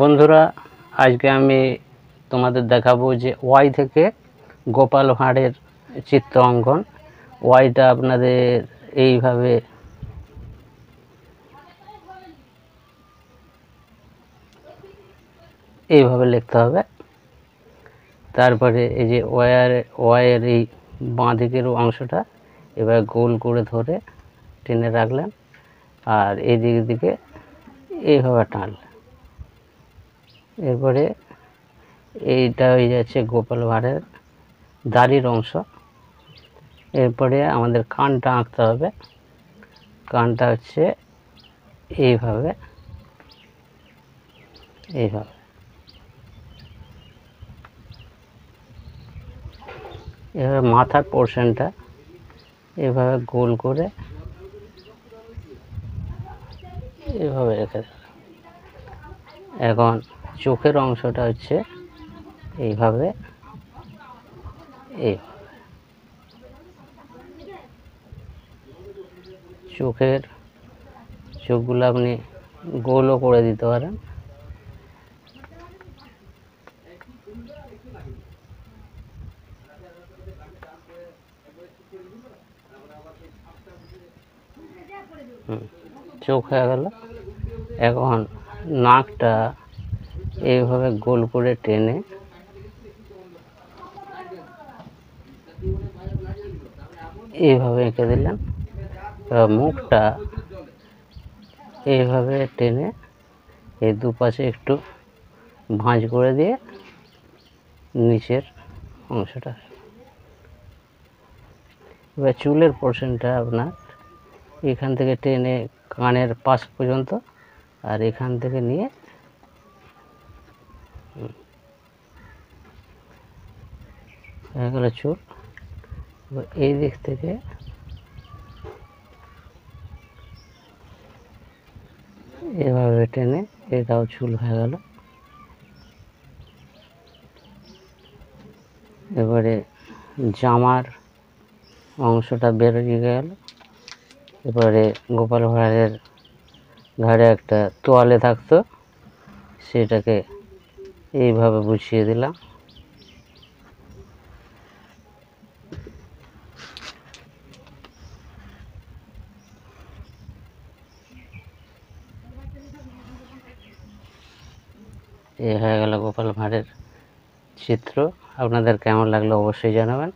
বন্ধুরা, আজকে আমি তোমাদের দেখাবো যে ওয়াই থেকে গোপাল ভাঁড়ের চিত্র অঙ্কন। ওয়াইটা আপনাদের এইভাবে লিখতে হবে। তারপরে এই যে ওয়াইয়ের এই বাঁ দিকের অংশটা এবার গোল করে ধরে টেনে রাখলেন, আর এই দিকে এইভাবে টানলেন। এরপরে এইটা হয়ে যাচ্ছে গোপাল ভাঁড়ের দাড়ির অংশ। এরপরে আমাদের কানটা আঁকতে হবে। কানটা হচ্ছে এইভাবে এভাবে মাথার পোর্শনটা এভাবে গোল করে এভাবে রেখে দেবে। এখন চোখের অংশটা হচ্ছে এইভাবে চোখগুলো আপনি গোলও করে দিতে পারেন। চোখ হয়ে গেল। এখন নাকটা এইভাবে গোল করে টেনে এইভাবে এঁকে দিলেন। মুখটা এইভাবে টেনে এই দুপাশে একটু ভাঁজ করে দিয়ে নিচের অংশটা। এবার চুলের পোর্শনটা আপনার এখান থেকে টেনে কানের পাশ পর্যন্ত, আর এখান থেকে নিয়ে হয়ে গেল চুল। এই দিক থেকে এভাবে টেনে এটাও চুল হয়ে গেল। এবারে জামার অংশটা বেরিয়ে গেল। এবারে গোপাল ভাঁড়ের ঘাড়ে একটা তোয়ালে থাকতো, সেটাকে এইভাবে বুঝিয়ে দিলাম। এই হয়ে গেল গোপাল ভাঁড়ের চিত্র। আপনাদের কেমন লাগলো অবশ্যই জানাবেন।